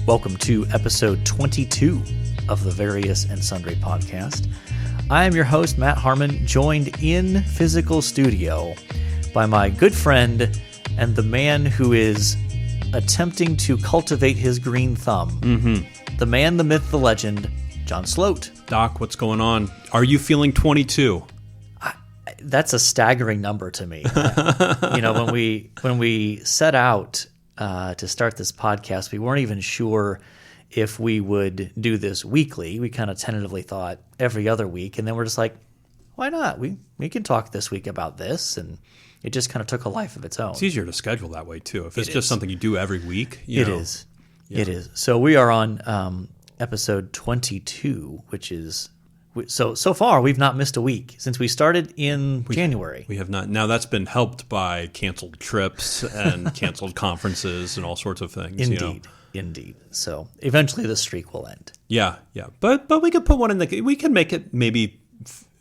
Welcome to episode 22 of the Various and Sundry podcast. I am your host, Matt Harmon, joined in physical studio by my good friend and the man who is attempting to cultivate his green thumb. The man, the myth, the legend, John Sloat. Doc, what's going on? Are you feeling 22? That's a staggering number to me. When we set out to start this podcast, we weren't even sure if we would do this weekly. We kind of tentatively thought every other week, and then we're just like, why not? We can talk this week about this, and it just kind of took a life of its own. It's easier to schedule that way, too. If it's just something you do every week, It is. So we are on episode 22, which is... So far, we've not missed a week since we started in January. We have not. Now, that's been helped by canceled trips and canceled conferences and all sorts of things. Indeed. So eventually the streak will end. Yeah. But we could put one in we can make it maybe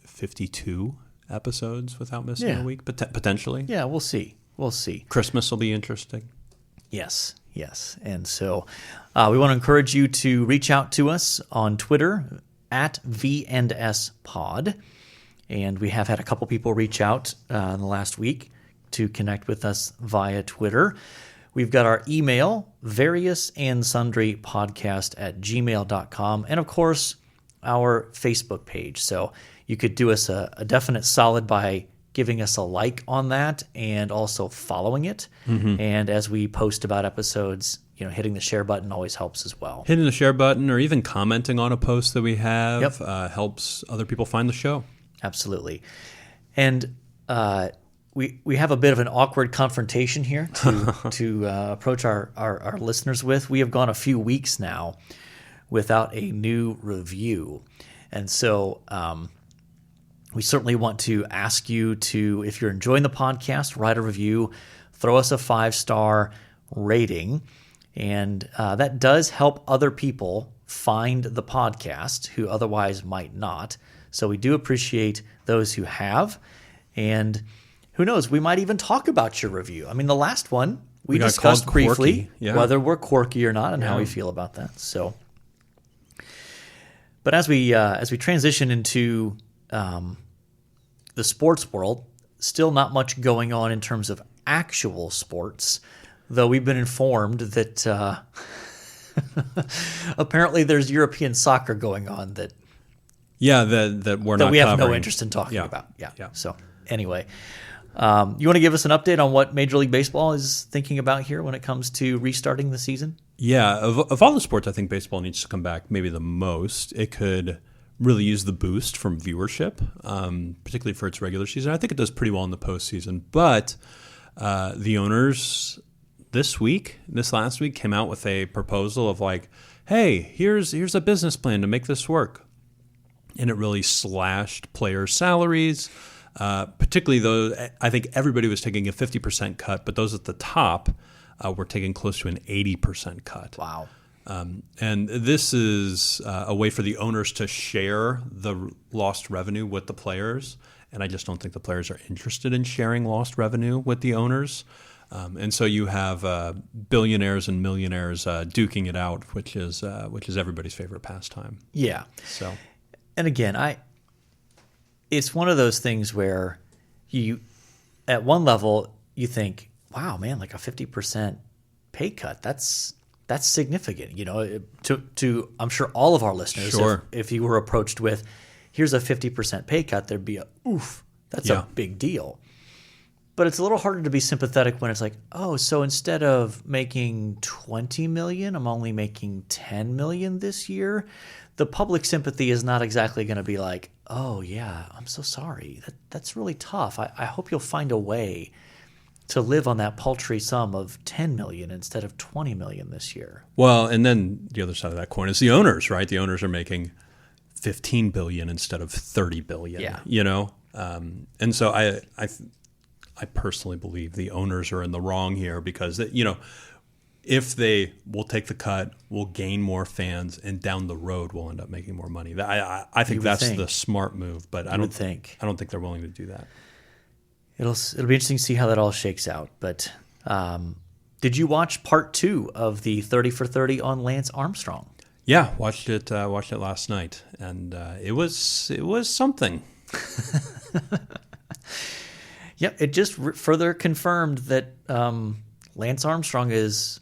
52 episodes without missing a week, potentially. Yeah, we'll see. Christmas will be interesting. Yes. And so we want to encourage you to reach out to us on Twitter at V&S Pod. And we have had a couple people reach out in the last week to connect with us via Twitter. We've got our email, variousandsundrypodcast@gmail.com, and of course, our Facebook page. So you could do us a definite solid by giving us a like on that and also following it. And as we post about episodes, hitting the share button always helps as well. Hitting the share button or even commenting on a post that we have helps other people find the show. Absolutely. And we have a bit of an awkward confrontation here to approach our listeners with. We have gone a few weeks now without a new review. And so we certainly want to ask you to, if you're enjoying the podcast, write a review, throw us a 5-star rating. And that does help other people find the podcast who otherwise might not. So we do appreciate those who have. And who knows, we might even talk about your review. I mean, the last one, we discussed briefly whether we're quirky or not and how we feel about that. So, but as we transition into the sports world, still not much going on in terms of actual sports. Though we've been informed that apparently there's European soccer going on that we have no interest in talking about. Yeah. So anyway, you want to give us an update on what Major League Baseball is thinking about here when it comes to restarting the season? Yeah, of all the sports, I think baseball needs to come back maybe the most. It could really use the boost from viewership, particularly for its regular season. I think it does pretty well in the postseason, but the owners this last week, came out with a proposal of like, hey, here's a business plan to make this work. And it really slashed players' salaries, particularly though I think everybody was taking a 50% cut, but those at the top were taking close to an 80% cut. Wow. And this is a way for the owners to share the lost revenue with the players. And I just don't think the players are interested in sharing lost revenue with the owners. And so you have billionaires and millionaires duking it out, which is everybody's favorite pastime. Yeah. So, and again, it's one of those things where you, at one level, you think, wow, man, like a 50% pay cut. That's significant. To I'm sure all of our listeners, sure. if you were approached with, here's a 50% pay cut, there'd be that's a big deal. But it's a little harder to be sympathetic when it's like, oh, so instead of making $20 million, I'm only making $10 million this year. The public sympathy is not exactly going to be like, oh, yeah, I'm so sorry. That's really tough. I hope you'll find a way to live on that paltry sum of $10 million instead of $20 million this year. Well, and then the other side of that coin is the owners, right? The owners are making $15 billion instead of $30 billion. Yeah. And so I personally believe the owners are in the wrong here because, if they will take the cut, we'll gain more fans, and down the road we'll end up making more money. I think that's the smart move, but I don't think they're willing to do that. It'll be interesting to see how that all shakes out. But Did you watch part 2 of the 30 for 30 on Lance Armstrong? Yeah, watched it last night, and it was something. Yep, it just further confirmed that Lance Armstrong is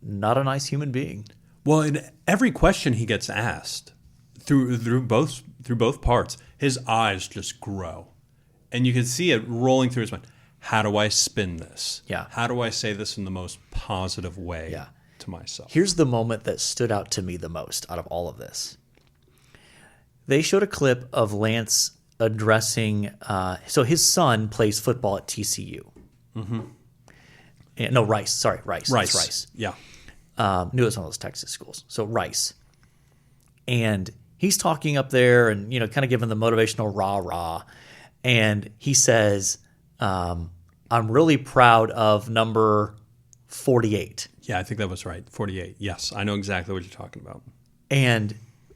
not a nice human being. Well, in every question he gets asked through both parts, his eyes just grow, and you can see it rolling through his mind. How do I spin this? Yeah. How do I say this in the most positive way Yeah. to myself? Here's the moment that stood out to me the most out of all of this. They showed a clip of Lance addressing, so his son plays football at TCU. Mm-hmm. No, Rice. Sorry, Rice. Rice. It's Rice. Yeah. Knew it was one of those Texas schools. So Rice. And he's talking up there and, kind of giving the motivational rah-rah. And he says, I'm really proud of number 48. Yeah, I think that was right. 48. Yes, I know exactly what you're talking about. And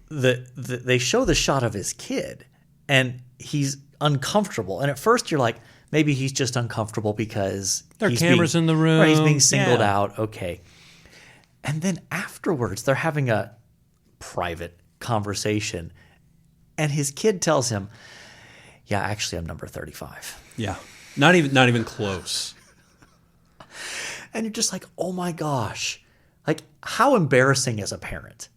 they show the shot of his kid, and he's uncomfortable. And at first you're like, maybe he's just uncomfortable because there are cameras in the room. Right, he's being singled out. Okay. And then afterwards, they're having a private conversation, and his kid tells him, yeah, actually, I'm number 35. Yeah, not even close. And you're just like, oh my gosh, like how embarrassing as a parent.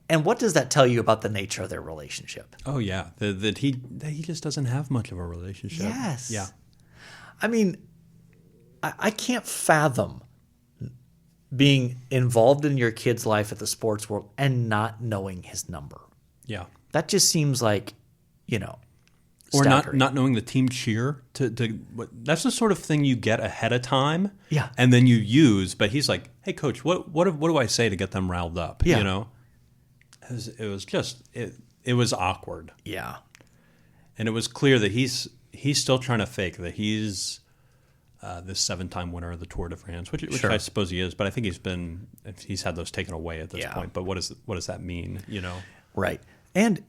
And what does that tell you about the nature of their relationship? Oh yeah, that he just doesn't have much of a relationship. Yes. Yeah. I mean, I can't fathom being involved in your kid's life at the sports world and not knowing his number. Yeah. That just seems like, or staggering. not knowing the team cheer that's the sort of thing you get ahead of time. Yeah. And then you use, but he's like, hey coach, what do I say to get them riled up? Yeah. It was awkward. Yeah. And it was clear that he's still trying to fake that he's this 7-time winner of the Tour de France, which Sure. I suppose he is, but I think he's had those taken away at this point. But what does that mean? Right. And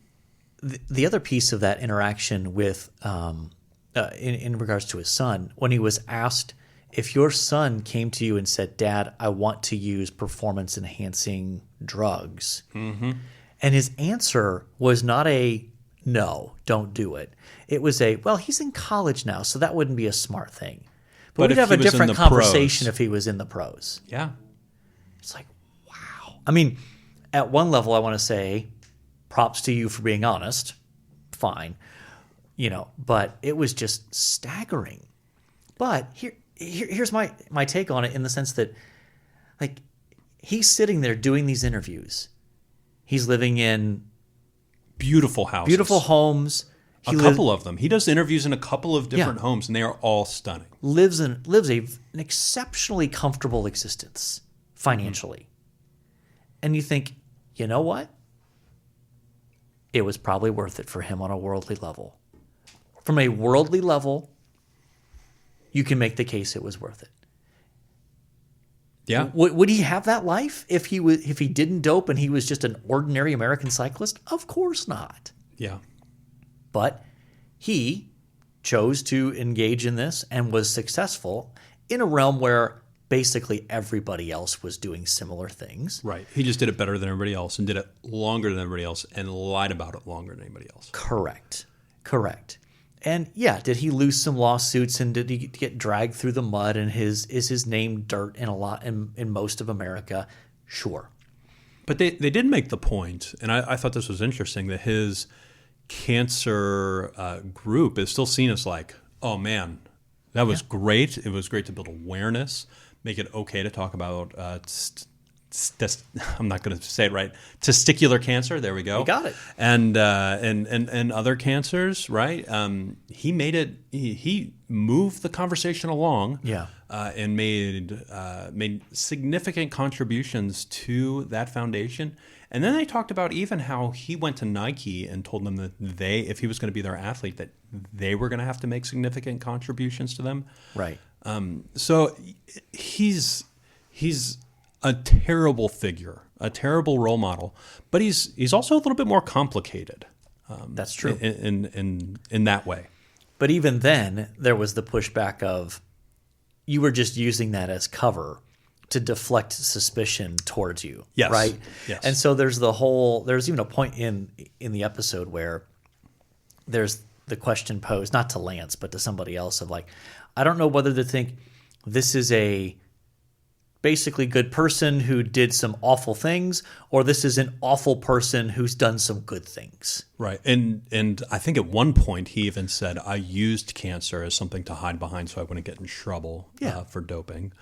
the other piece of that interaction with, in regards to his son, when he was asked if your son came to you and said, Dad, I want to use performance enhancing drugs. Mm-hmm. And his answer was not a no, don't do it. It was a, well, he's in college now, so that wouldn't be a smart thing. But we'd have a different conversation if he was in the pros. Yeah. It's like, wow. I mean, at one level, I want to say, props to you for being honest. Fine. But it was just staggering. But here's my take on it in the sense that, like, he's sitting there doing these interviews. He's living in beautiful houses. Beautiful homes. A couple of them. He does interviews in a couple of different homes, and they are all stunning. Lives an exceptionally comfortable existence financially. Mm-hmm. And you think, you know what? It was probably worth it for him on a worldly level. From a worldly level, you can make the case it was worth it. Yeah. Would he have that life if he didn't dope and he was just an ordinary American cyclist? Of course not. Yeah. But he chose to engage in this and was successful in a realm where basically everybody else was doing similar things. Right. He just did it better than everybody else and did it longer than everybody else and lied about it longer than anybody else. Correct. And yeah, did he lose some lawsuits and did he get dragged through the mud and is his name dirt in most of America? Sure. But they did make the point, and I thought this was interesting, that his cancer group is still seen as like, oh man, that was great. It was great to build awareness, make it okay to talk about I'm not going to say it right. Testicular cancer. There we go. You got it. And other cancers, right? He made it. He moved the conversation along. Yeah. And made significant contributions to that foundation. And then they talked about even how he went to Nike and told them that if he was going to be their athlete, that they were going to have to make significant contributions to them. Right. So he's a terrible figure, a terrible role model, but he's also a little bit more complicated. That's true. In that way. But even then, there was the pushback of, you were just using that as cover to deflect suspicion towards you. Yes. Right. Yes. And so there's even a point in the episode where there's the question posed, not to Lance, but to somebody else of like, I don't know whether to think this is a basically good person who did some awful things, or this is an awful person who's done some good things. Right. And I think at one point he even said, I used cancer as something to hide behind so I wouldn't get in trouble for doping.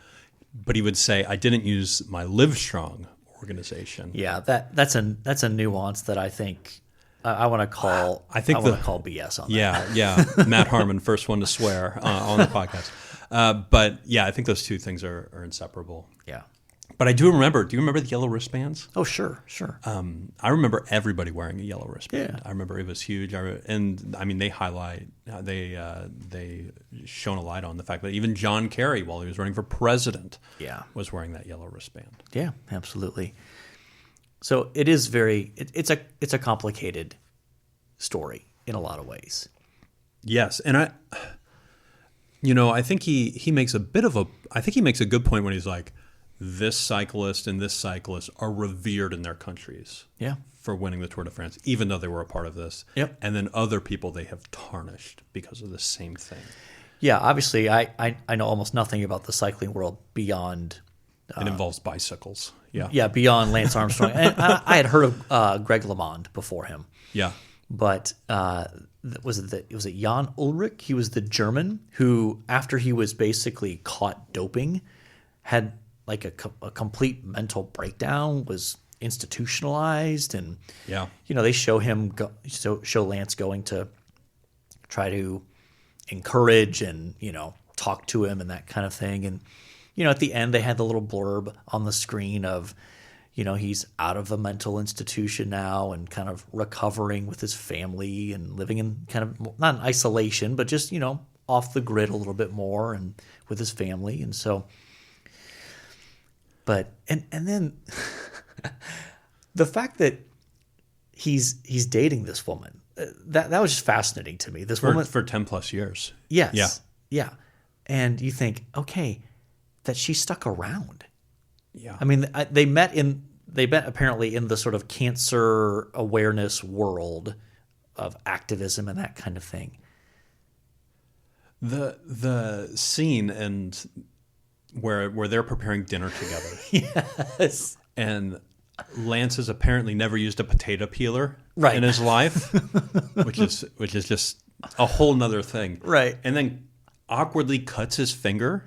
But he would say, I didn't use my Livestrong organization. Yeah, that's a nuance that I think I want to call call BS on that. Yeah. Matt Harmon, first one to swear on the podcast. But yeah, I think those two things are inseparable. Yeah. But I do remember. Do you remember the yellow wristbands? Oh, sure. I remember everybody wearing a yellow wristband. Yeah. I remember it was huge. They highlight they shone a light on the fact that even John Kerry, while he was running for president, was wearing that yellow wristband. Yeah, absolutely. So it is it's a complicated story in a lot of ways. Yes, and I think he makes a good point when he's like, this cyclist and this cyclist are revered in their countries for winning the Tour de France, even though they were a part of this. Yep. And then other people they have tarnished because of the same thing. Yeah, obviously I know almost nothing about the cycling world beyond... it involves bicycles. Yeah. Yeah, beyond Lance Armstrong. And I had heard of Greg LeMond before him. Yeah. But was it Jan Ullrich? He was the German who, after he was basically caught doping, had like a complete mental breakdown, was institutionalized, and they show him show Lance going to try to encourage and talk to him and that kind of thing. And at the end they had the little blurb on the screen of he's out of a mental institution now and kind of recovering with his family and living in kind of not in isolation, but just off the grid a little bit more and with his family. And so but and then the fact that he's dating this woman, that was just fascinating to me. This woman for 10 plus years. Yes. Yeah. And you think, okay, that she stuck around. Yeah. I mean, they met apparently in the sort of cancer awareness world of activism and that kind of thing. The scene and where they're preparing dinner together. Yes. And Lance has apparently never used a potato peeler in his life, which is just a whole nother thing. Right. And then awkwardly cuts his finger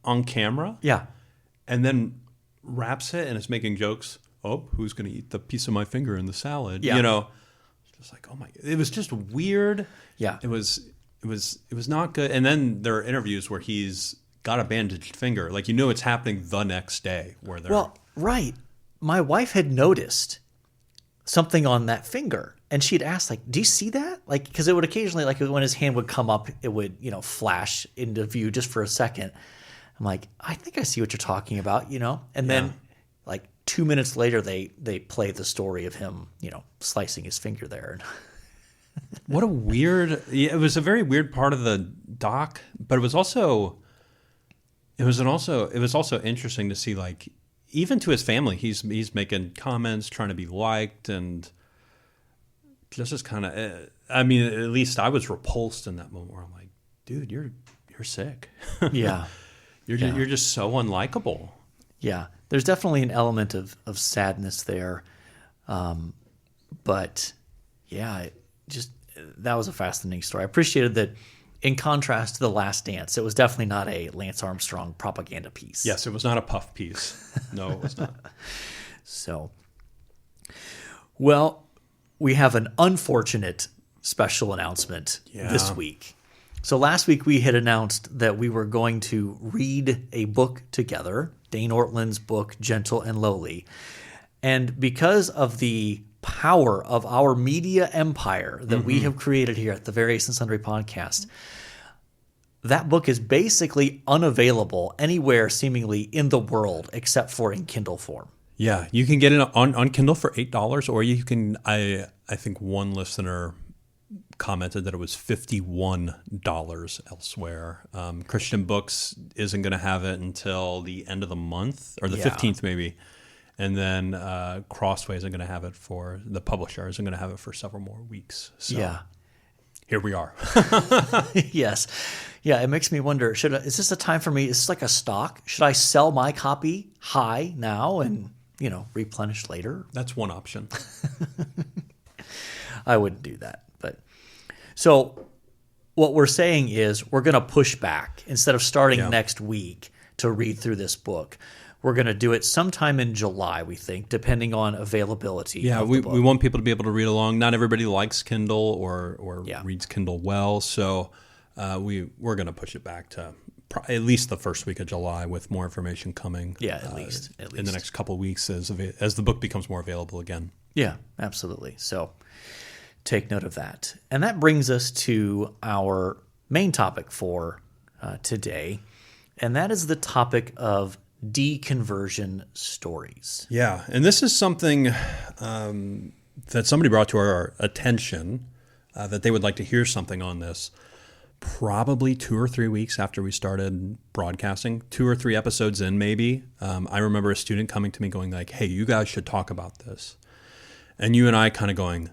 on camera. Yeah. And then wraps it and is making jokes. Oh, who's going to eat the piece of my finger in the salad? Yeah. Just like, oh my, it was just weird. Yeah. It was not good. And then there are interviews where he's got a bandaged finger. Like, it's happening the next day where they're... Well, right. My wife had noticed something on that finger, and she'd asked, like, do you see that? Like, because it would occasionally, like, when his hand would come up, it would, flash into view just for a second. I'm like, I think I see what you're talking about, And then, like, 2 minutes later, they play the story of him, slicing his finger there. What a weird... Yeah, it was a very weird part of the doc, but it was also interesting to see, like, even to his family, he's making comments, trying to be liked, and just as kind of... I mean, at least I was repulsed in that moment where I'm like, dude, you're sick. Yeah. You're just so unlikable. Yeah. There's definitely an element of sadness there. But, yeah, that was a fascinating story. I appreciated that. In contrast to The Last Dance, it was definitely not a Lance Armstrong propaganda piece. Yes, it was not a puff piece. No, it was not. So, well, we have an unfortunate special announcement this week. So last week we had announced that we were going to read a book together, Dane Ortland's book, Gentle and Lowly. And because of the power of our media empire that we have created here at the Various and Sundry podcast, that book is basically unavailable anywhere seemingly in the world except for in Kindle form. Yeah, you can get it on Kindle for $8, or you can. I think one listener commented that it was $51 elsewhere. Christian Books isn't going to have it until the end of the month, or the 15th maybe. And then Crossway isn't going to have it for, the publisher isn't going to have it for several more weeks. So here we are. Yes. Yeah, it makes me wonder, is this a time for me, is this like a stock? Should I sell my copy high now and, replenish later? That's one option. I wouldn't do that. But so what we're saying is we're going to push back. Instead of starting next week to read through this book, we're going to do it sometime in July, we think, depending on availability. Yeah, we want people to be able to read along. Not everybody likes Kindle or reads Kindle well, so we're going to push it back to at least the first week of July, with more information coming. Yeah, at least in the next couple of weeks as the book becomes more available again. Yeah, absolutely. So take note of that. And that brings us to our main topic for today, and that is the topic of deconversion stories. Yeah, and this is something that somebody brought to our attention, that they would like to hear something on this, probably 2 or 3 weeks after we started broadcasting, 2 or 3 episodes in maybe. I remember a student coming to me going like, hey, you guys should talk about this. And you and I kind of going,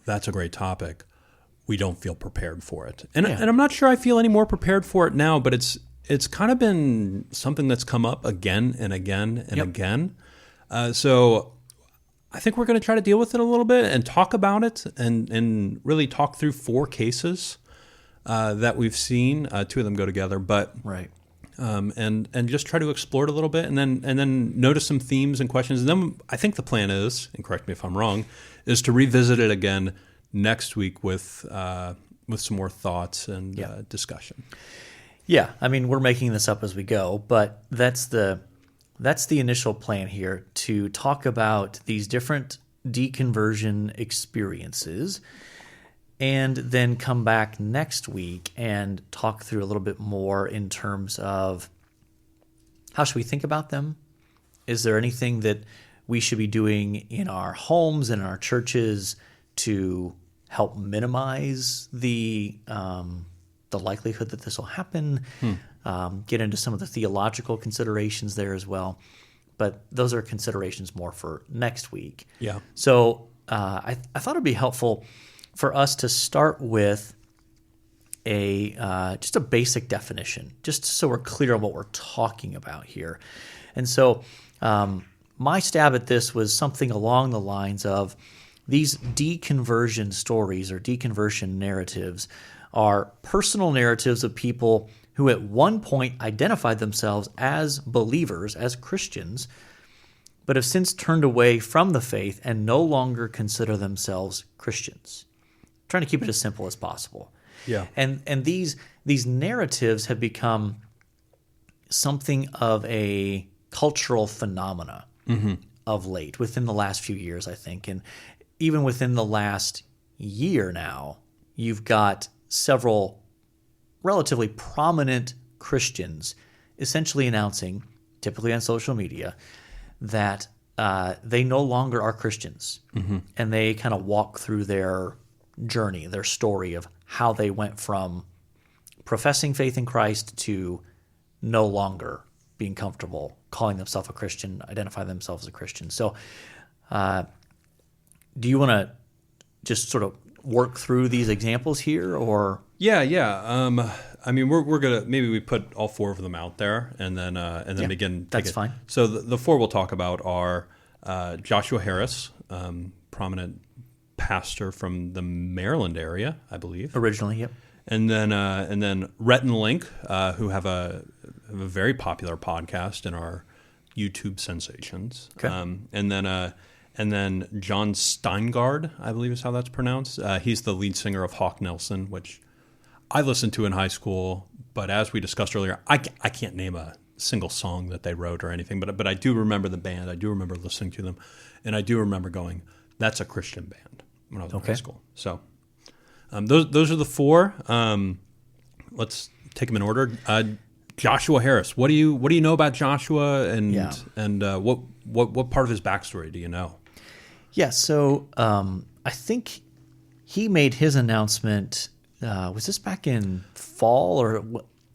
that's a great topic. We don't feel prepared for it. And I'm not sure I feel any more prepared for it now, but it's kind of been something that's come up again and again and again. So I think we're going to try to deal with it a little bit and talk about it and really talk through 4 cases that we've seen. 2 of them go together, but and just try to explore it a little bit, and then notice some themes and questions. And then I think the plan is, and correct me if I'm wrong, is to revisit it again next week with some more thoughts and discussion. Yeah, I mean, we're making this up as we go, but that's the initial plan here, to talk about these different deconversion experiences, and then come back next week and talk through a little bit more in terms of how should we think about them? Is there anything that we should be doing in our homes and in our churches to help minimize the likelihood that this will happen? Get into some of the theological considerations there as well. But those are considerations more for next week. Yeah. So I thought it'd be helpful for us to start with just a basic definition, just so we're clear on what we're talking about here. And so my stab at this was something along the lines of, these deconversion stories or deconversion narratives are personal narratives of people who at one point identified themselves as believers, as Christians, but have since turned away from the faith and no longer consider themselves Christians. I'm trying to keep it as simple as possible. Yeah. And these narratives have become something of a cultural phenomena of late, within the last few years, I think. And even within the last year now, you've got several relatively prominent Christians essentially announcing, typically on social media, that they no longer are Christians. And they kind of walk through their journey, their story of how they went from professing faith in Christ to no longer being comfortable calling themselves a Christian, identify themselves as a Christian. So do you want to just sort of work through these examples here, or? Yeah. I mean, we're gonna, maybe we put all 4 of them out there and then begin. That's fine. So the 4 we'll talk about are Joshua Harris, prominent pastor from the Maryland area, I believe. Originally, yep. And then Rhett and Link, who have a very popular podcast in our YouTube sensations. Okay. And then John Steingard, I believe is how that's pronounced. He's the lead singer of Hawk Nelson, which I listened to in high school. But as we discussed earlier, I can't name a single song that they wrote or anything. But I do remember the band. I do remember listening to them. And I do remember going, that's a Christian band when I was in high school. So those are the 4. Let's take them in order. Joshua Harris. What do you know about Joshua, and what part of his backstory do you know? Yeah, so I think he made his announcement. Was this back in fall or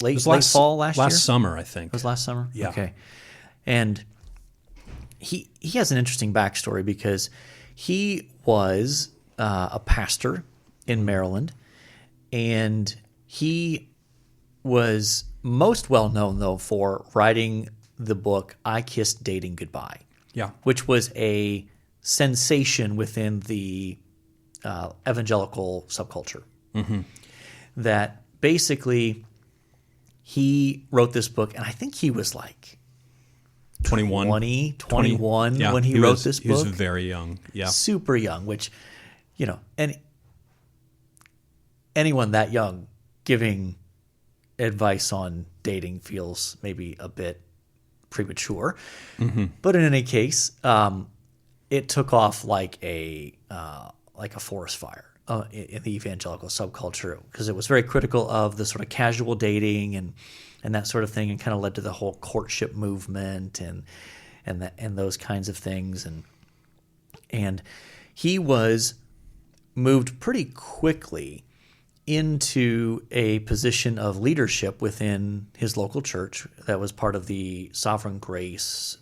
late fall last year? Last summer, I think. It was last summer? Yeah. Okay. And he has an interesting backstory because he was a pastor in Maryland, and he was most well known, though, for writing the book I Kissed Dating Goodbye. Yeah. Which was a sensation within the evangelical subculture. Mm-hmm. That basically he wrote this book, and I think he was like 21 when he wrote this book. He was very young. Yeah. Super young, which, anyone that young giving advice on dating feels maybe a bit premature. Mm-hmm. But in any case, it took off like a forest fire in the evangelical subculture, because it was very critical of the sort of casual dating and that sort of thing, and kind of led to the whole courtship movement and those kinds of things. And he was moved pretty quickly into a position of leadership within his local church that was part of the Sovereign Grace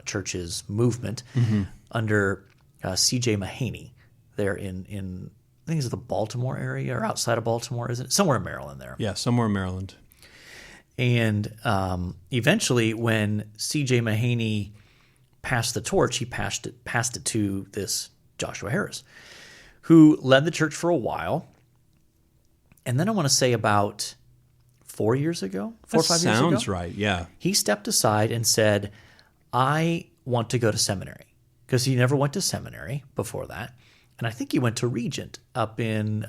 Church's movement under C.J. Mahaney there in I think it's the Baltimore area or outside of Baltimore, isn't it? Somewhere in Maryland there. Yeah, somewhere in Maryland. And eventually when C.J. Mahaney passed the torch, he passed it to this Joshua Harris, who led the church for a while. And then I want to say about 4 years ago, 4 or 5 years ago. Sounds right, yeah. He stepped aside and said, I want to go to seminary, because he never went to seminary before that. And I think he went to Regent up in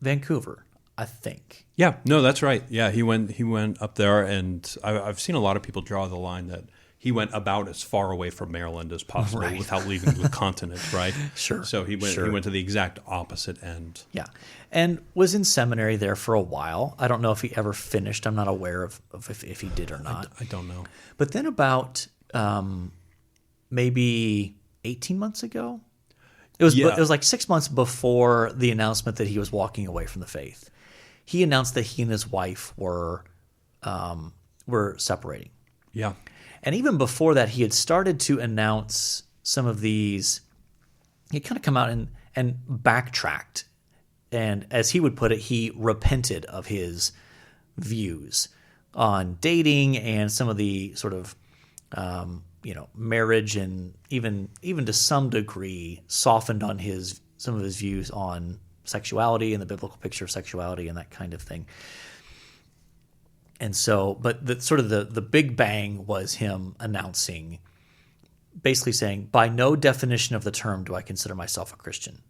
Vancouver, I think. Yeah, no, that's right. Yeah, he went up there, and I've seen a lot of people draw the line that he went about as far away from Maryland as possible without leaving the continent, right? Sure. So he went to the exact opposite end. Yeah, and was in seminary there for a while. I don't know if he ever finished. I'm not aware of if he did or not. I don't know. But then about maybe 18 months ago, it was like 6 months before the announcement that he was walking away from the faith. He announced that he and his wife were separating. Yeah. And even before that, he had started to announce some of these. He had kind of come out and backtracked. And as he would put it, he repented of his views on dating and some of the sort of, marriage, and even to some degree softened on some of his views on sexuality and the biblical picture of sexuality and that kind of thing. And so, but the big bang was him announcing, basically saying, by no definition of the term do I consider myself a Christian.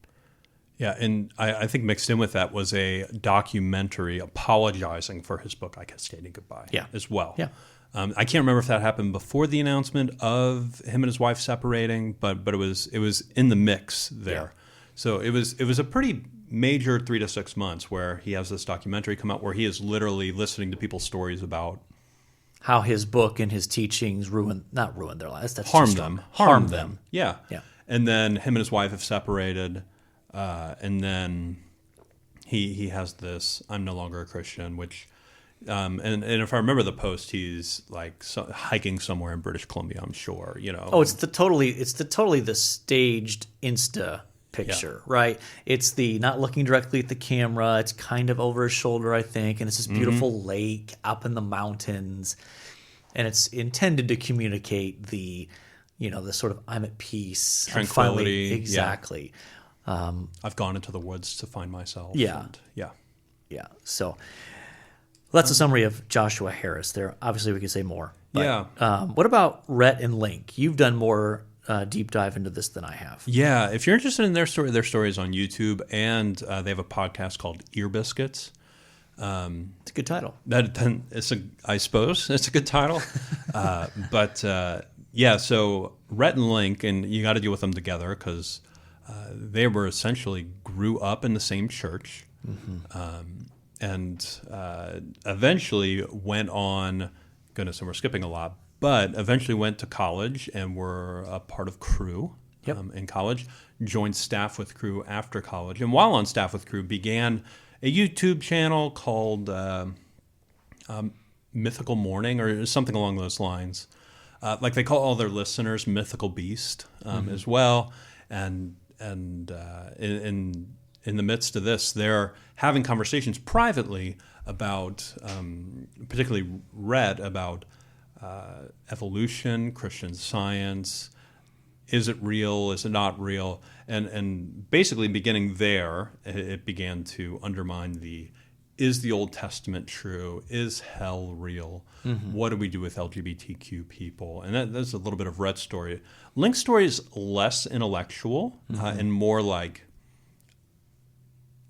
Yeah, and I think mixed in with that was a documentary apologizing for his book, I Kissed Dating Goodbye, as well. Yeah. I can't remember if that happened before the announcement of him and his wife separating, but it was in the mix there. Yeah. So it was a pretty major 3 to 6 months where he has this documentary come out where he is literally listening to people's stories about how his book and his teachings not ruined their lives. That's harmed them. Yeah. And then him and his wife have separated, and then he has this "I'm no longer a Christian," which, and if I remember the post, he's like hiking somewhere in British Columbia, I'm sure. Oh, it's totally the staged Insta picture, right? It's the not looking directly at the camera. It's kind of over his shoulder, I think, and it's this beautiful lake up in the mountains, and it's intended to communicate the sort of I'm at peace, tranquility. Exactly. Yeah. I've gone into the woods to find myself. Yeah. Yeah. So that's a summary of Joshua Harris. There, obviously, we could say more. But, what about Rhett and Link? You've done more deep dive into this than I have. Yeah, if you're interested in their stories on YouTube, and they have a podcast called Ear Biscuits. It's a good title. I suppose it's a good title. So Rhett and Link, and you got to deal with them together because they were essentially grew up in the same church, and eventually went on. Goodness, and we're skipping a lot. But eventually went to college and were a part of Crew Yep. In college, joined Staff with Crew after college, and while on Staff with Crew, began a YouTube channel called Mythical Morning or something along those lines. Like they call all their listeners Mythical Beast as well. And in the midst of this, they're having conversations privately about, particularly read about evolution, Christian Science. Is it real? Is it not real? And basically beginning there, it began to undermine is the Old Testament true? Is hell real? What do we do with LGBTQ people? And that's a little bit of Rhett's story. Link's story is less intellectual and more like,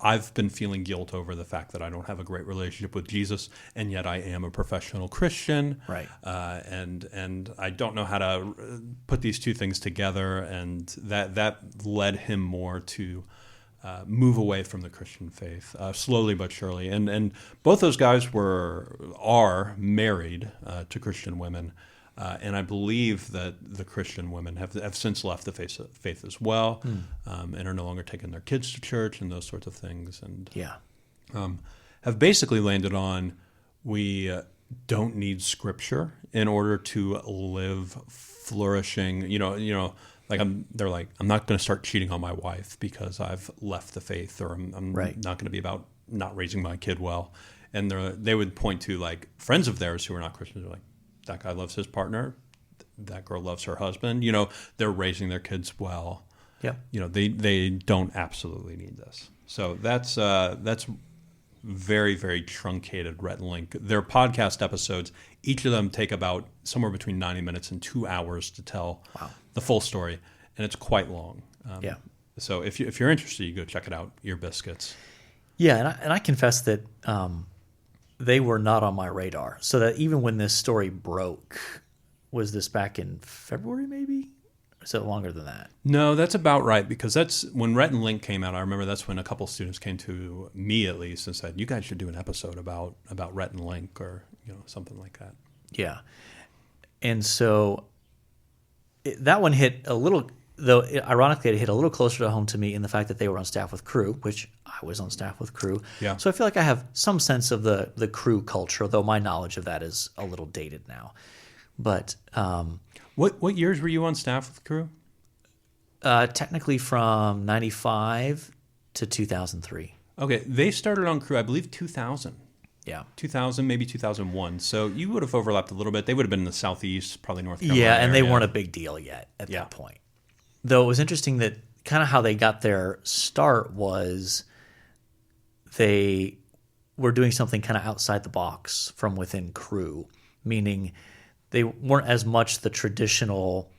I've been feeling guilt over the fact that I don't have a great relationship with Jesus, and yet I am a professional Christian. Right. And I don't know how to put these two things together, and that led him more to move away from the Christian faith, slowly but surely. And both those guys are married to Christian women. And I believe that the Christian women have since left the faith as well, and are no longer taking their kids to church and those sorts of things. And have basically landed on we don't need Scripture in order to live flourishing. Like they're like, I'm not going to start cheating on my wife because I've left the faith, or I'm Right. not going to be about not raising my kid well. And they would point to like friends of theirs who are not Christians. They're like, that guy loves his partner. That girl loves her husband. They're raising their kids well. Yeah. They don't absolutely need this. So that's very, very truncated Rhett and Link. Their podcast episodes, each of them take about somewhere between 90 minutes and 2 hours to tell the full story, and it's quite long. So if you're interested, you go check it out. Ear Biscuits. Yeah, and I confess that they were not on my radar. So that even when this story broke, was this back in February maybe? Or is it longer than that? No, that's about right, because that's when Rhett and Link came out. I remember that's when a couple students came to me at least and said, you guys should do an episode about Rhett and Link, or something like that. Yeah. And so that one hit a little, though ironically it hit a little closer to home to me in the fact that they were on Staff with Crew, which I was on Staff with Crew. Yeah. So I feel like I have some sense of the Crew culture, though my knowledge of that is a little dated now. But what years were you on Staff with Crew? technically from 95 to 2003. Okay, they started on Crew, I believe, 2000. Yeah. 2000, maybe 2001. So you would have overlapped a little bit. They would have been in the Southeast, probably North Carolina. Yeah, and they area. weren't a big deal yet at that point. Though it was interesting that kind of how they got their start was they were doing something kind of outside the box from within Crew, meaning they weren't as much the traditional,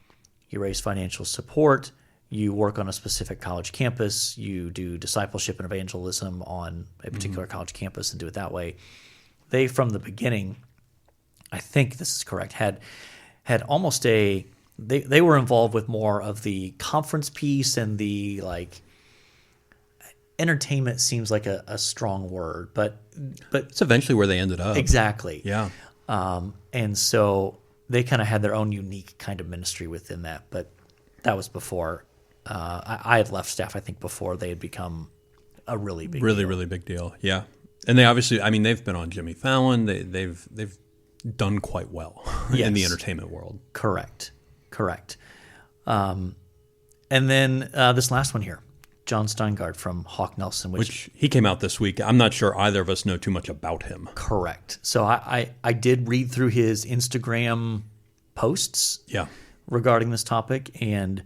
you raise financial support, you work on a specific college campus, you do discipleship and evangelism on a particular college campus and do it that way. They, from the beginning, I think this is correct, had almost they were involved with more of the conference piece and the entertainment seems like a strong word, but it's eventually where they ended up. Exactly. Yeah. And so they kind of had their own unique kind of ministry within that, but that was before I had left Staff. I think before they had become a really big deal. Really big deal. Yeah. And they obviously, I mean, they've been on Jimmy Fallon. They've done quite well in the entertainment world. Correct. And then this last one here, John Steingard from Hawk Nelson, which he came out this week. I'm not sure either of us know too much about him. Correct. So I did read through his Instagram posts regarding this topic, and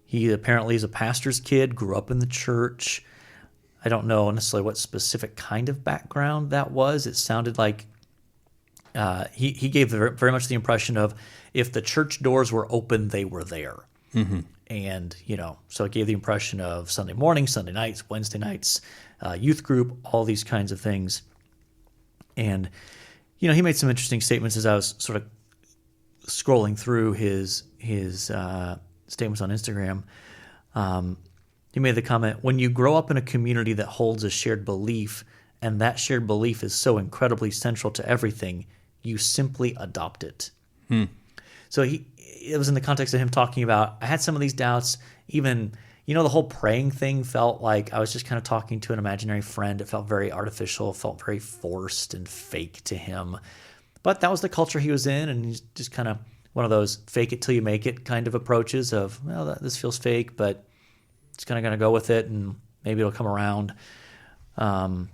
he apparently is a pastor's kid, grew up in the church. I don't know necessarily what specific kind of background that was. It sounded like he gave very much the impression of if the church doors were open, they were there. Mm-hmm. And, so it gave the impression of Sunday morning, Sunday nights, Wednesday nights, youth group, all these kinds of things. And, he made some interesting statements as I was sort of scrolling through his statements on Instagram. He made the comment, when you grow up in a community that holds a shared belief, and that shared belief is so incredibly central to everything, you simply adopt it. So it was in the context of him talking about, I had some of these doubts, even, the whole praying thing felt like I was just kind of talking to an imaginary friend. It felt very artificial, felt very forced and fake to him. But that was the culture he was in, and he's just kind of one of those fake it till you make it kind of approaches of, well, this feels fake, but it's kind of going to go with it, and maybe it'll come around. And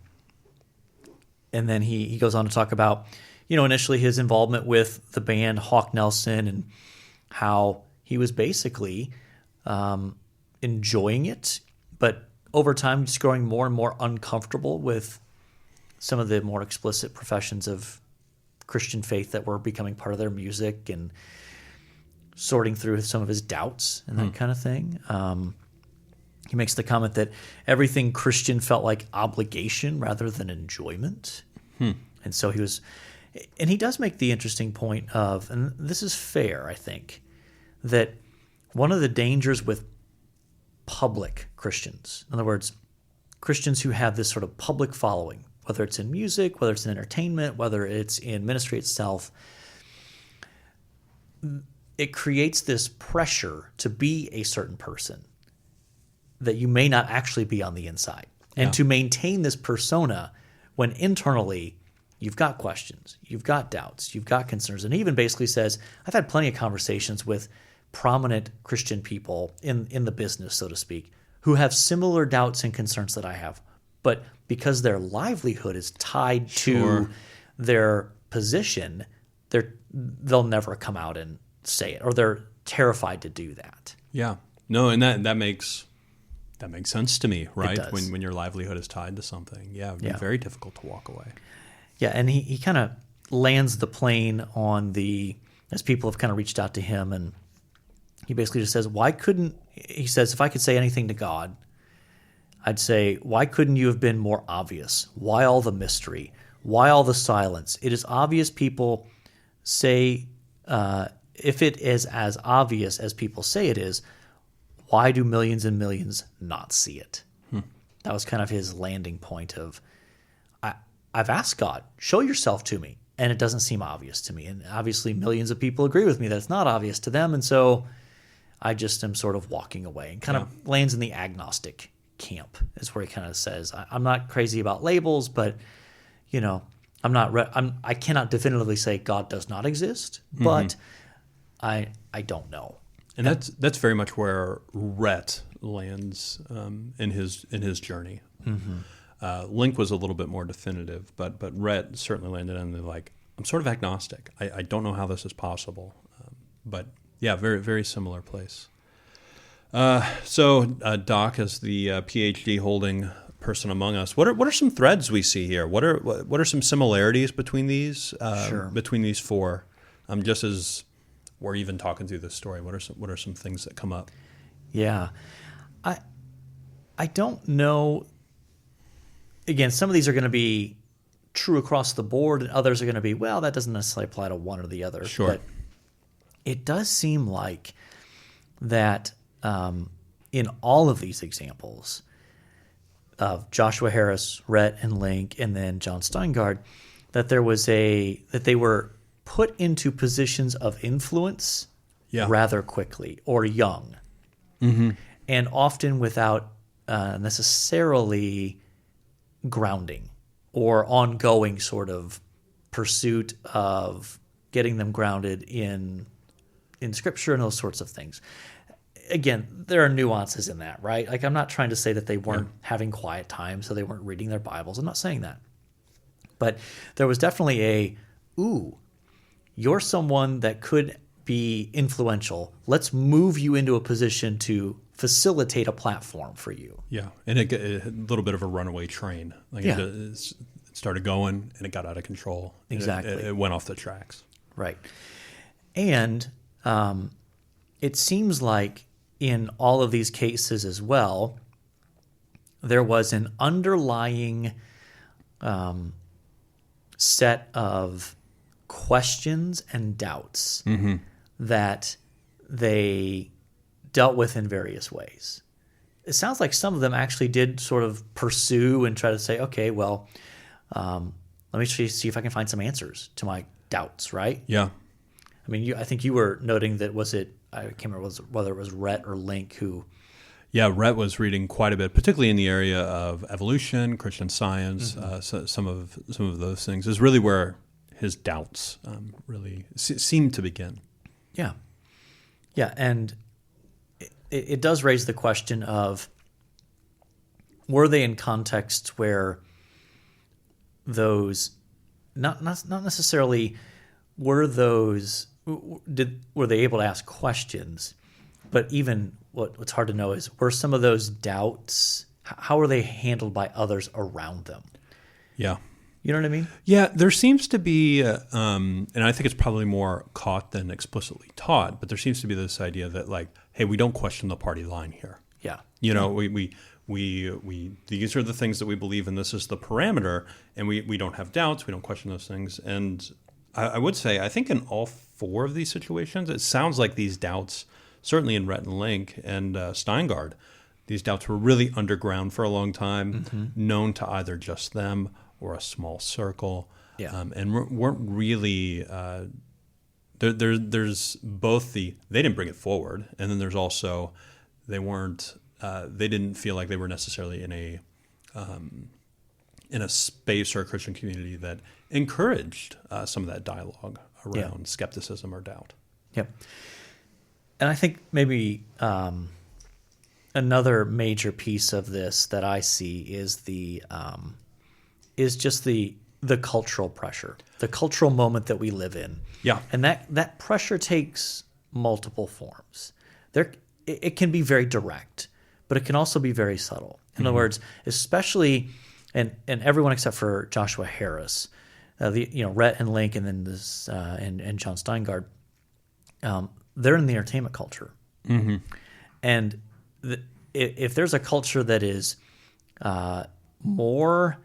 then he goes on to talk about, initially his involvement with the band Hawk Nelson and how he was basically enjoying it, but over time just growing more and more uncomfortable with some of the more explicit professions of Christian faith that were becoming part of their music, and sorting through some of his doubts and that kind of thing. He makes the comment that everything Christian felt like obligation rather than enjoyment. And so he does make the interesting point of, and this is fair, I think, that one of the dangers with public Christians, in other words, Christians who have this sort of public following, whether it's in music, whether it's in entertainment, whether it's in ministry itself, it creates this pressure to be a certain person that you may not actually be on the inside. And to maintain this persona when internally you've got questions, you've got doubts, you've got concerns. And he even basically says, I've had plenty of conversations with prominent Christian people in the business, so to speak, who have similar doubts and concerns that I have. But because their livelihood is tied to their position, they'll never come out and say it, or they're terrified to do that. Yeah. No, and that makes sense to me, right? It does. When your livelihood is tied to something. Yeah, it'd be very difficult to walk away. Yeah, and he kind of lands the plane on as people have kind of reached out to him, and he basically just says, he says, if I could say anything to God, I'd say, why couldn't you have been more obvious? Why all the mystery? Why all the silence? It is obvious people say, if it is as obvious as people say it is, why do millions and millions not see it? That was kind of his landing point of, I've asked God, show yourself to me, and it doesn't seem obvious to me. And obviously millions of people agree with me that it's not obvious to them, and so I just am sort of walking away, and kind of lands in the agnostic camp is where he kind of says, I'm not crazy about labels, but I cannot definitively say God does not exist, but I don't know. And that's very much where Rhett lands in his journey. Link was a little bit more definitive, but Rhett certainly landed in the I'm sort of agnostic. I don't know how this is possible, but yeah, very very similar place. So Doc, as the PhD holding person among us, what are some threads we see here? What are some similarities between these four? Just as we're even talking through this story, what are some things that come up? Yeah, I don't know. Again, some of these are going to be true across the board, and others are going to be, well, that doesn't necessarily apply to one or the other. Sure. But it does seem like that in all of these examples of Joshua Harris, Rhett, and Link, and then John Steingard, that they were put into positions of influence rather quickly or young, and often without necessarily grounding or ongoing sort of pursuit of getting them grounded in Scripture and those sorts of things. Again, there are nuances in that, right? I'm not trying to say that they weren't having quiet time, so they weren't reading their Bibles. I'm not saying that. But there was definitely you're someone that could be influential. Let's move you into a position to facilitate a platform for you. Yeah, and a little bit of a runaway train. It started going, and it got out of control. Exactly. It went off the tracks. Right. And it seems like in all of these cases as well, there was an underlying set of questions and doubts that they dealt with in various ways. It sounds like some of them actually did sort of pursue and try to say, okay, well, let me see if I can find some answers to my doubts, right? Yeah. I mean, I think you were noting that I can't remember whether it was Rhett or Link who. Yeah, Rhett was reading quite a bit, particularly in the area of evolution, Christian Science, so some of those things is really where his doubts really seem to begin. Yeah, yeah, and it does raise the question of, were they in contexts where those not necessarily were they able to ask questions, but even what's hard to know is, were some of those doubts, how were they handled by others around them? Yeah. You know what I mean? Yeah, there seems to be, and I think it's probably more caught than explicitly taught, but there seems to be this idea that, like, hey, we don't question the party line here. Yeah. You know, we these are the things that we believe in, this is the parameter, and we don't have doubts, we don't question those things. And I would say, I think in all four of these situations, it sounds like these doubts, certainly in Rhett and Link and Steingard, these doubts were really underground for a long time, known to either just them or a small circle, and weren't really. There's both they didn't bring it forward, and then there's also they didn't feel like they were necessarily in a space or a Christian community that encouraged some of that dialogue around skepticism or doubt. Yep. And I think maybe another major piece of this that I see is just the cultural pressure, the cultural moment that we live in. Yeah. And that pressure takes multiple forms. It can be very direct, but it can also be very subtle. In other words, especially, and everyone except for Joshua Harris, Rhett and Link, and then this and John Steingard, they're in the entertainment culture, and if there's a culture that is more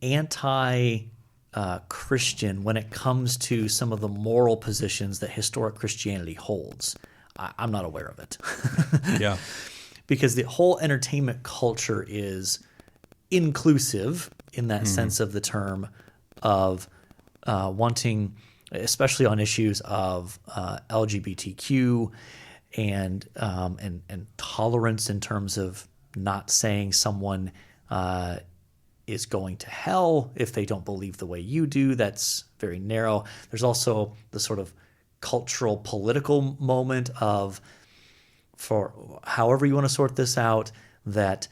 anti-Christian when it comes to some of the moral positions that historic Christianity holds, I'm not aware of it. Yeah. Because the whole entertainment culture is inclusive in that sense of the term, of wanting, especially on issues of LGBTQ and tolerance in terms of not saying someone is going to hell if they don't believe the way you do. That's very narrow. There's also the sort of cultural political moment of, for however you want to sort this out, that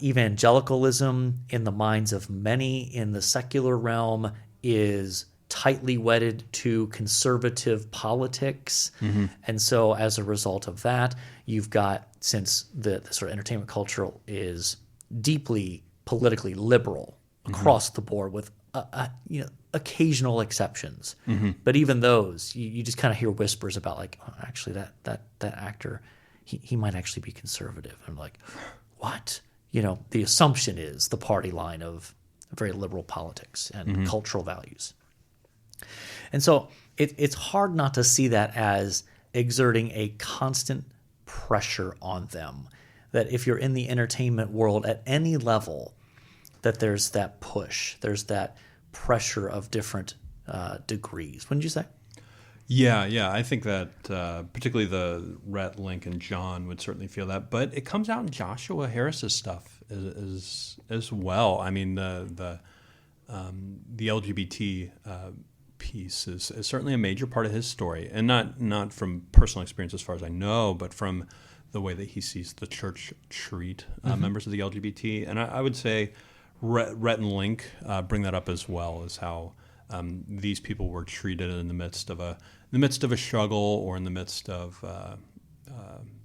evangelicalism in the minds of many in the secular realm is tightly wedded to conservative politics. And so as a result of that, you've got, since the sort of entertainment culture is deeply politically liberal across the board with occasional exceptions, but even those you just kind of hear whispers about, like, oh, actually that actor, he might actually be conservative. I'm like, what? The assumption is the party line of very liberal politics and cultural values. And so it's hard not to see that as exerting a constant pressure on them, that if you're in the entertainment world at any level, that there's that push, there's that pressure of different degrees. Wouldn't you say? Yeah. I think that particularly the Rhett, Link, and John would certainly feel that, but it comes out in Joshua Harris's stuff as well. I mean, the LGBT piece is certainly a major part of his story, and not from personal experience as far as I know, but from the way that he sees the church treat members of the LGBT. And I would say Rhett and Link bring that up as well, as how these people were treated in the midst of a struggle, or in the midst of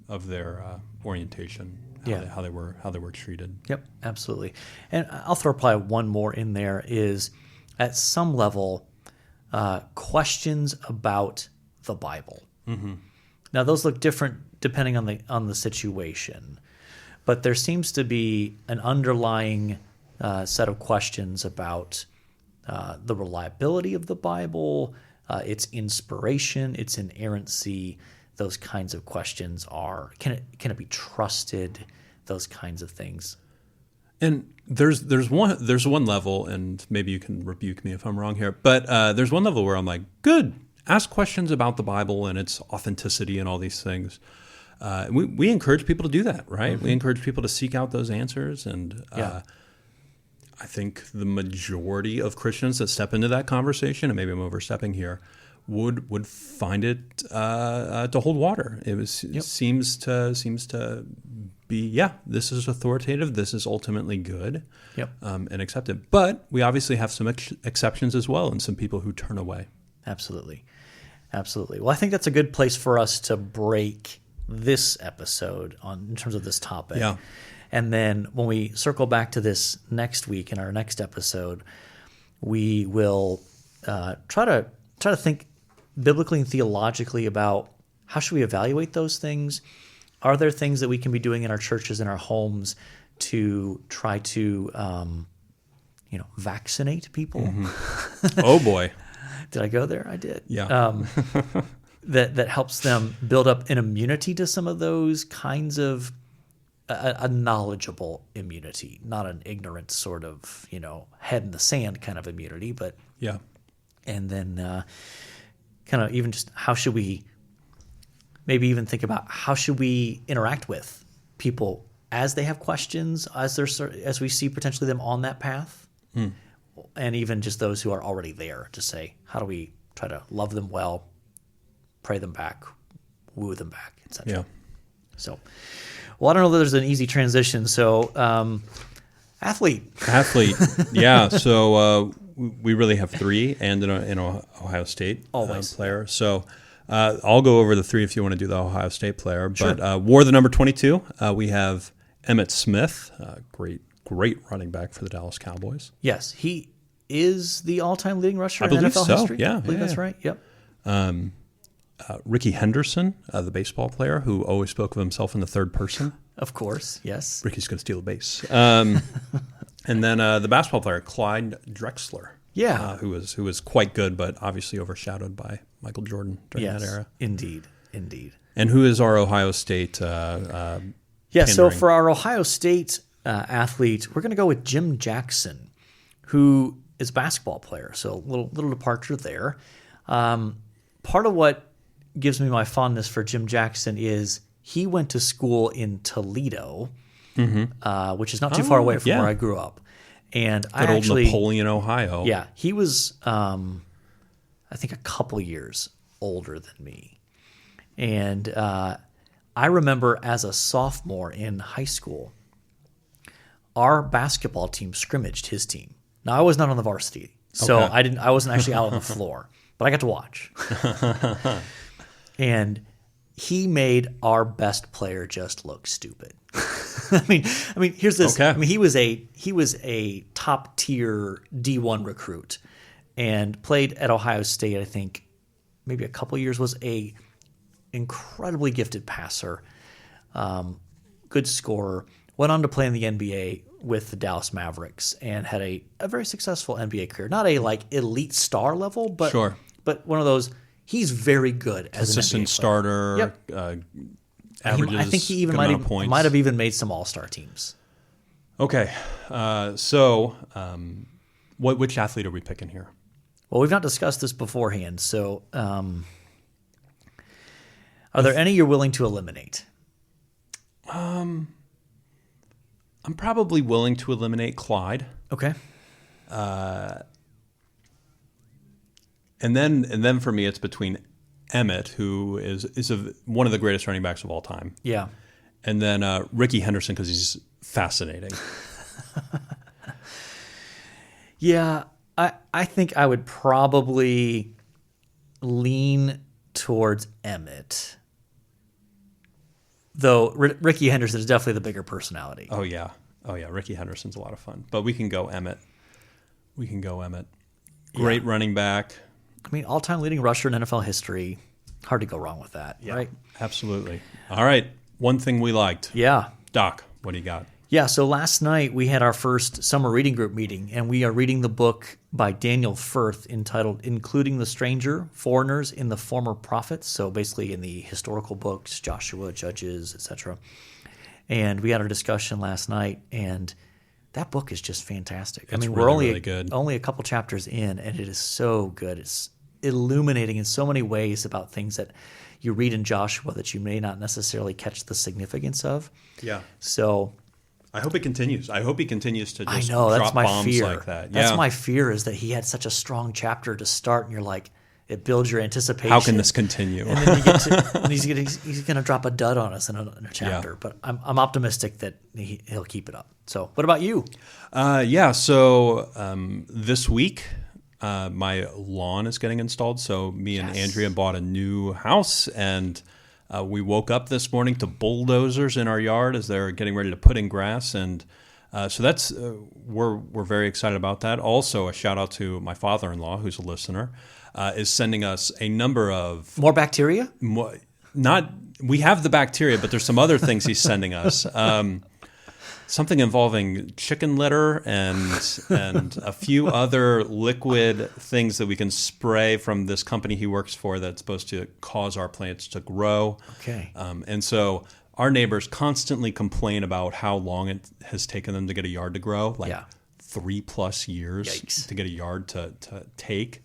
their orientation, how they were treated. Yep, absolutely. And I'll throw probably one more in there, is at some level questions about the Bible. Now those look different depending on the situation, but there seems to be an underlying set of questions about the reliability of the Bible, its inspiration, its inerrancy. Those kinds of questions are, can it be trusted? Those kinds of things. And there's one level, and maybe you can rebuke me if I'm wrong here, but there's one level where I'm like, good, ask questions about the Bible and its authenticity and all these things. We encourage people to do that, right? Mm-hmm. We encourage people to seek out those answers. And I think the majority of Christians that step into that conversation, and maybe I'm overstepping here, would find it to hold water. It seems to be, this is authoritative. This is ultimately good, and accepted. But we obviously have some exceptions as well, and some people who turn away. Absolutely. Well, I think that's a good place for us to break this episode in terms of this topic. Yeah. And then when we circle back to this next week in our next episode, we will try to think biblically and theologically about how should we evaluate those things. Are there things that we can be doing in our churches, in our homes, to try to, vaccinate people? Mm-hmm. Oh boy, did I go there? I did. Yeah. That helps them build up an immunity to some of those kinds of a knowledgeable immunity, not an ignorant sort of head in the sand kind of immunity, but and then kind of even just how should we maybe even think about how should we interact with people as they have questions, as we see potentially them on that path, and even just those who are already there to say, how do we try to love them well, pray them back, woo them back, etc. Yeah. So, well, I don't know that there's an easy transition. So, athlete. Yeah. So we really have three, and an Ohio State player. So I'll go over the three if you want to do the Ohio State player. Sure. But wore the number 22. We have Emmitt Smith, great running back for the Dallas Cowboys. Yes, he is the all-time leading rusher in NFL so. History. Yeah, I believe that's right. Yep. Ricky Henderson, the baseball player who always spoke of himself in the third person. Of course, yes. Ricky's going to steal a base. And then the basketball player, Clyde Drexler. Yeah. Who was quite good, but obviously overshadowed by Michael Jordan during that era. Indeed. And who is our Ohio State so for our Ohio State athlete, we're going to go with Jim Jackson, who is a basketball player. So a little departure there. Part of what gives me my fondness for Jim Jackson is he went to school in Toledo, which is not too far away from where I grew up. And old Napoleon, Ohio. Yeah, he was, I think, a couple years older than me. And I remember as a sophomore in high school, our basketball team scrimmaged his team. Now, I was not on the varsity, so I wasn't actually out on the floor, but I got to watch. And he made our best player just look stupid. I mean, here's this. Okay. I mean, he was a top tier D1 recruit and played at Ohio State. I think maybe a couple years. Was a incredibly gifted passer, good scorer. Went on to play in the NBA with the Dallas Mavericks and had a very successful NBA career. Not a elite star level, but one of those. He's very good as consistent an NBA starter. Yep. Averages. I think he even might have even made some All-Star teams. Okay, so which athlete are we picking here? Well, we've not discussed this beforehand. So, are there any you're willing to eliminate? I'm probably willing to eliminate Clyde. Okay. And then for me, it's between Emmitt, who is one of the greatest running backs of all time. Yeah. And then Ricky Henderson, because he's fascinating. Yeah, I think I would probably lean towards Emmitt. Though Ricky Henderson is definitely the bigger personality. Oh yeah. Ricky Henderson's a lot of fun. But we can go Emmitt. Great running back. I mean, all-time leading rusher in NFL history. Hard to go wrong with that, right? Absolutely. All right. One thing we liked. Yeah. Doc, what do you got? Yeah, so last night we had our first summer reading group meeting, and we are reading the book by Daniel Firth entitled Including the Stranger, Foreigners in the Former Prophets, so basically in the historical books, Joshua, Judges, etc. And we had our discussion last night, and that book is just fantastic. It's we're only really good. Only a couple chapters in, and it is so good. It's illuminating in so many ways about things that you read in Joshua that you may not necessarily catch the significance of. Yeah. So I hope it continues. I hope he continues to just that's drop my bombs fear. like that. That's my fear, is that he had such a strong chapter to start, and you're like, it builds your anticipation. How can this continue? And then you get to, and he's going to drop a dud on us in a chapter. Yeah. But I'm optimistic that he'll keep it up. So what about you? So this week, my lawn is getting installed. So me and Andrea bought a new house, and we woke up this morning to bulldozers in our yard as they're getting ready to put in grass. And so that's we're very excited about that. Also, a shout out to my father-in-law, who's a listener, is sending us a number of more bacteria. We have the bacteria, but there's some other things he's sending us. Something involving chicken litter and a few other liquid things that we can spray from this company he works for that's supposed to cause our plants to grow. Okay. And so our neighbors constantly complain about how long it has taken them to get a yard to grow, 3+ years Yikes. to get a yard to take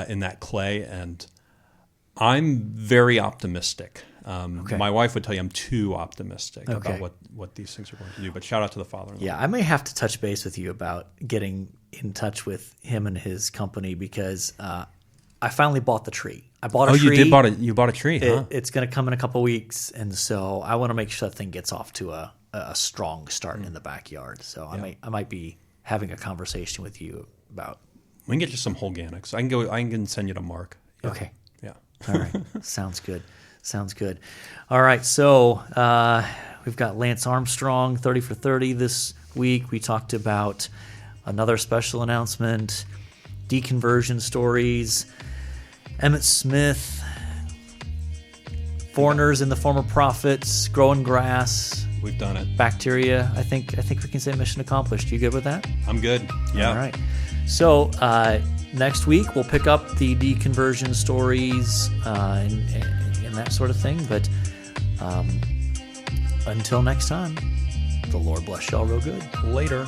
in that clay. And I'm very optimistic. My wife would tell you I'm too optimistic about what these things are going to do. But shout out to the father-in-law. Yeah, I may have to touch base with you about getting in touch with him and his company, because I finally bought the tree. I bought a tree. You bought a tree, huh? It's going to come in a couple weeks, and so I want to make sure that thing gets off to a strong start in the backyard. So I might be having a conversation with you about. We can get you some organics. I can send you to Mark. Yeah. Okay. Yeah. All right. Sounds good. All right. So we've got Lance Armstrong, 30 for 30 this week. We talked about another special announcement, Deconversion Stories, Emmitt Smith, foreigners in the former prophets, growing grass. We've done it. Bacteria. I think we can say mission accomplished. You good with that? I'm good. Yeah. All right. So next week we'll pick up the deconversion stories and that sort of thing. But until next time, the Lord bless y'all real good. Later.